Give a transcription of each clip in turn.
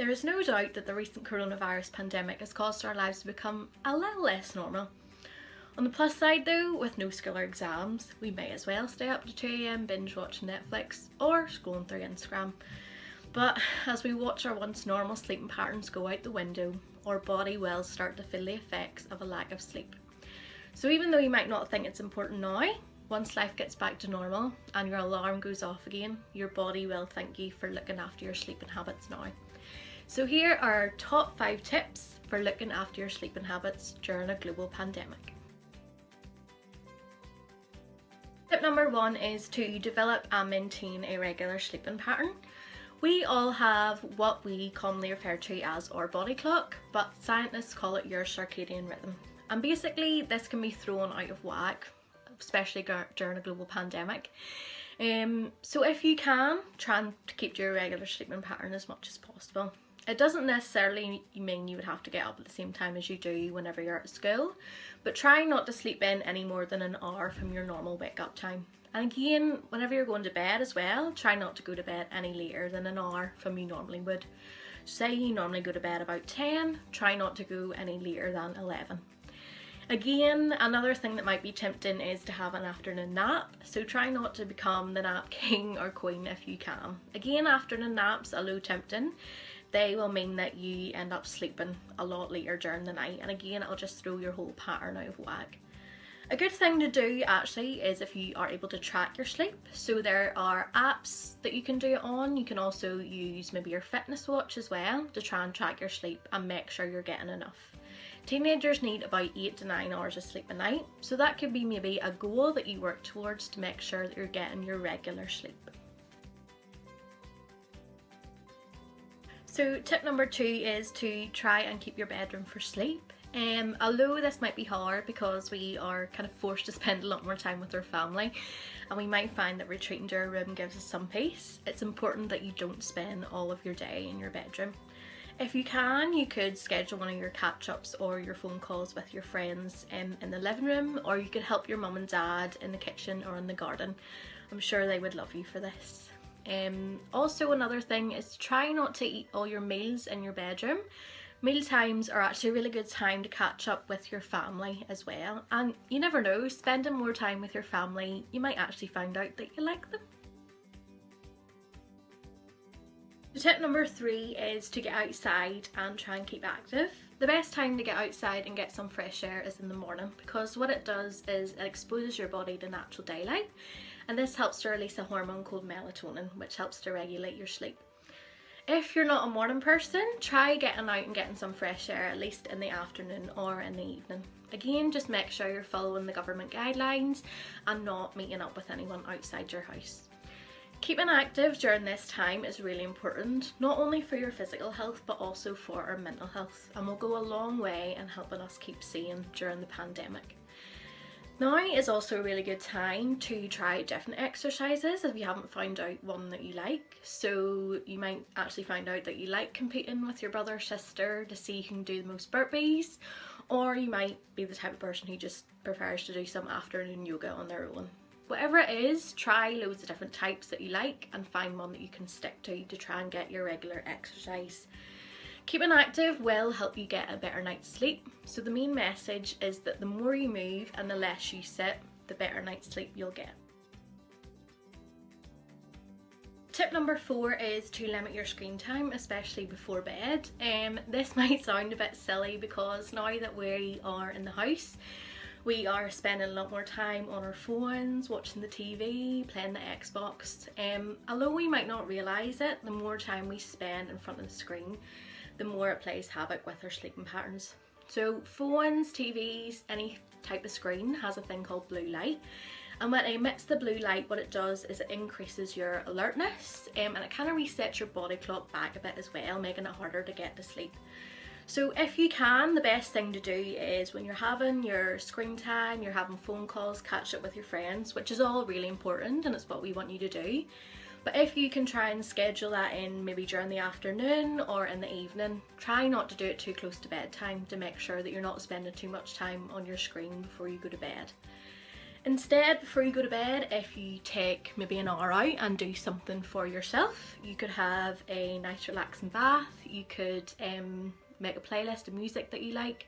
There is no doubt that the recent coronavirus pandemic has caused our lives to become a little less normal. On the plus side though, with no school or exams, we may as well stay up to 2 AM binge watching Netflix or scrolling through Instagram. But as we watch our once normal sleeping patterns go out the window, our body will start to feel the effects of a lack of sleep. So even though you might not think it's important now, once life gets back to normal and your alarm goes off again, your body will thank you for looking after your sleeping habits now. So here are our top 5 tips for looking after your sleeping habits during a global pandemic. Tip number 1 is to develop and maintain a regular sleeping pattern. We all have what we commonly refer to as our body clock, but scientists call it your circadian rhythm. And basically this can be thrown out of whack, especially during a global pandemic. So if you can, try to keep your regular sleeping pattern as much as possible. It doesn't necessarily mean you would have to get up at the same time as you do whenever you're at school, but try not to sleep in any more than an hour from your normal wake up time. And again, whenever you're going to bed as well, try not to go to bed any later than an hour from you normally would. Say you normally go to bed about 10, try not to go any later than 11. Again, another thing that might be tempting is to have an afternoon nap, so try not to become the nap king or queen if you can. Again, afternoon naps, although tempting, they will mean that you end up sleeping a lot later during the night, and again it'll just throw your whole pattern out of whack. A good thing to do actually is if you are able to track your sleep. So there are apps that you can do it on. You can also use maybe your fitness watch as well to try and track your sleep and make sure you're getting enough. Teenagers need about 8 to 9 hours of sleep a night, so that could be maybe a goal that you work towards to make sure that you're getting your regular sleep. So tip number 2 is to try and keep your bedroom for sleep. Although this might be hard because we are kind of forced to spend a lot more time with our family and we might find that retreating to our room gives us some peace, it's important that you don't spend all of your day in your bedroom. If you can, you could schedule one of your catch-ups or your phone calls with your friends in the living room, or you could help your mum and dad in the kitchen or in the garden. I'm sure they would love you for this. Also another thing is to try not to eat all your meals in your bedroom. Meal times are actually a really good time to catch up with your family as well, and you never know, spending more time with your family, you might actually find out that you like them. So tip number 3 is to get outside and try and keep active. The best time to get outside and get some fresh air is in the morning, because what it does is it exposes your body to natural daylight, and this helps to release a hormone called melatonin, which helps to regulate your sleep. If you're not a morning person, try getting out and getting some fresh air at least in the afternoon or in the evening. Again, just make sure you're following the government guidelines and not meeting up with anyone outside your house. Keeping active during this time is really important, not only for your physical health but also for our mental health, and will go a long way in helping us keep sane during the pandemic. Now is also a really good time to try different exercises if you haven't found out one that you like. So you might actually find out that you like competing with your brother or sister to see who can do the most burpees, or you might be the type of person who just prefers to do some afternoon yoga on their own. Whatever it is, try loads of different types that you like and find one that you can stick to try and get your regular exercise. Keeping active will help you get a better night's sleep. So the main message is that the more you move and the less you sit, the better night's sleep you'll get. Tip number 4 is to limit your screen time, especially before bed. This might sound a bit silly because now that we are in the house, we are spending a lot more time on our phones, watching the TV, playing the Xbox. Although we might not realise it, the more time we spend in front of the screen, the more it plays havoc with our sleeping patterns. So phones, TVs, any type of screen has a thing called blue light, and when it emits the blue light, what it does is it increases your alertness and it kind of resets your body clock back a bit as well, making it harder to get to sleep. So if you can, the best thing to do is when you're having your screen time, you're having phone calls, catch up with your friends, which is all really important and it's what we want you to do. But if you can try and schedule that in maybe during the afternoon or in the evening, try not to do it too close to bedtime to make sure that you're not spending too much time on your screen before you go to bed. Instead, before you go to bed, if you take maybe an hour out and do something for yourself, you could have a nice relaxing bath, you could make a playlist of music that you like,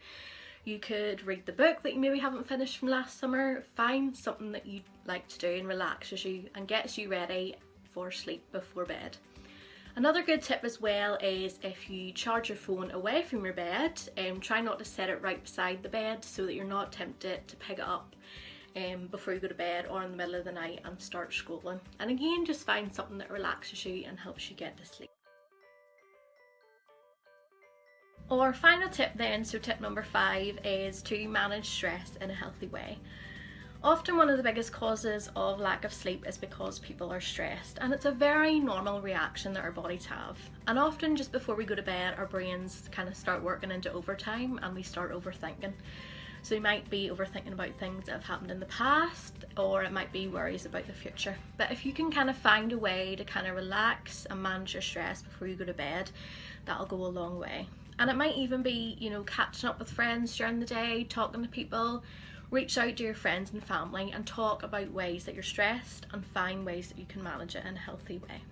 you could read the book that you maybe haven't finished from last summer. Find something that you like to do and relaxes you and gets you ready for sleep before bed. Another good tip as well is if you charge your phone away from your bed, try not to set it right beside the bed so that you're not tempted to pick it up before you go to bed or in the middle of the night and start scrolling. And again, just find something that relaxes you and helps you get to sleep. Our final tip then, so tip number 5, is to manage stress in a healthy way. Often one of the biggest causes of lack of sleep is because people are stressed, and it's a very normal reaction that our bodies have. And often just before we go to bed, our brains kind of start working into overtime and we start overthinking. So you might be overthinking about things that have happened in the past, or it might be worries about the future. But if you can kind of find a way to kind of relax and manage your stress before you go to bed, that'll go a long way. And it might even be, you know, catching up with friends during the day, talking to people. Reach out to your friends and family and talk about ways that you're stressed and find ways that you can manage it in a healthy way.